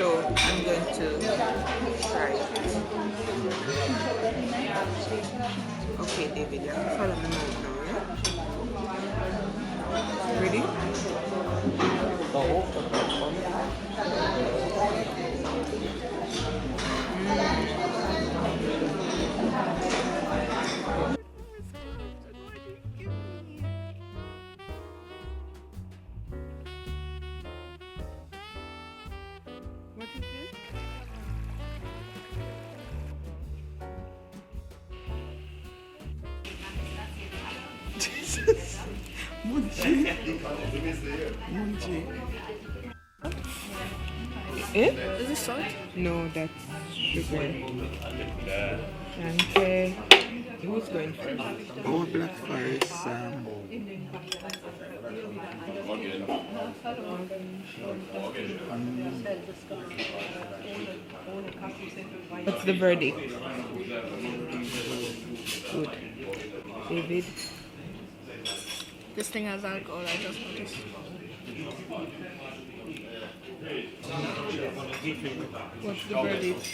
so I'm going to try it. Okay, David, you have to follow me out now, yeah? Ready? What is this? Jesus. Munchi. Munchi. Eh? Is this salt? No, that's sugar. Okay. Who's going first? Our Black Forest, What's the verdict? Good. David? This thing has alcohol, I just noticed. What's the verdict?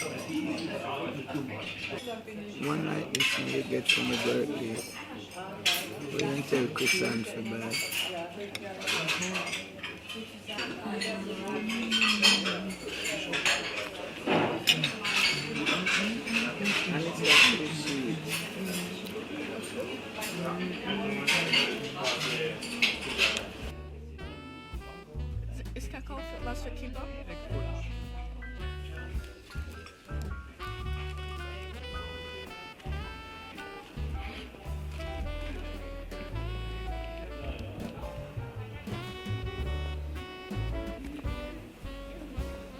one like this one you get for my birthday. We didn't tell Chris and for bad. And it's actually sweet. Is cacao was für Kinder?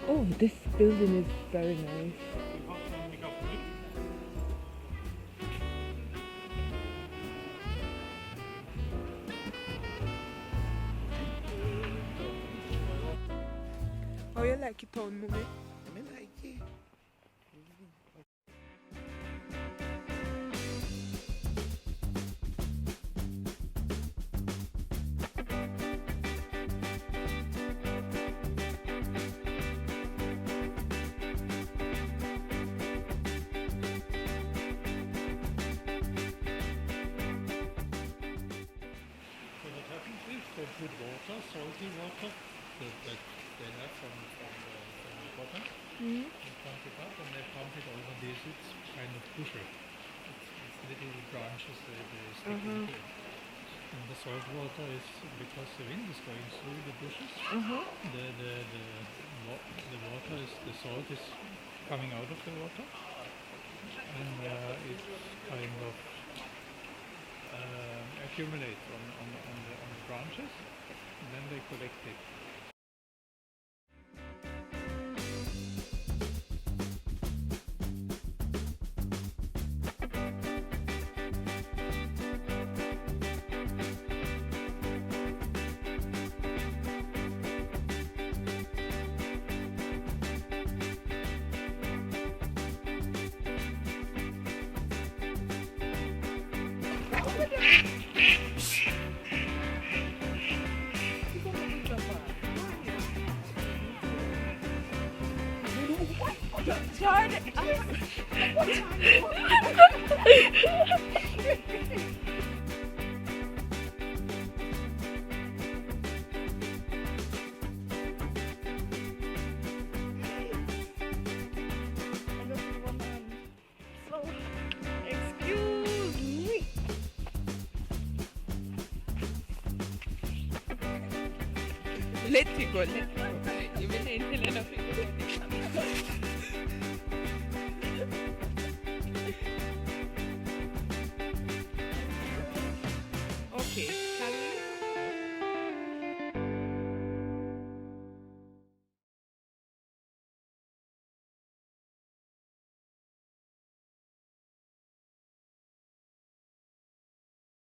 Oh, this building is very nice. How you like it, town, Mummy? I mean, like it. So what happens is they put water, salty water, that they have from the bottom, they pump it up and they pump it over this. It's kind of bushy. It's little branches they stick into it. And the salt water is, because the wind is going through the bushes, the water is, the salt is coming out of the water, and it kind of accumulates on the branches, and then they collect it. Excuse me. Let it go. Let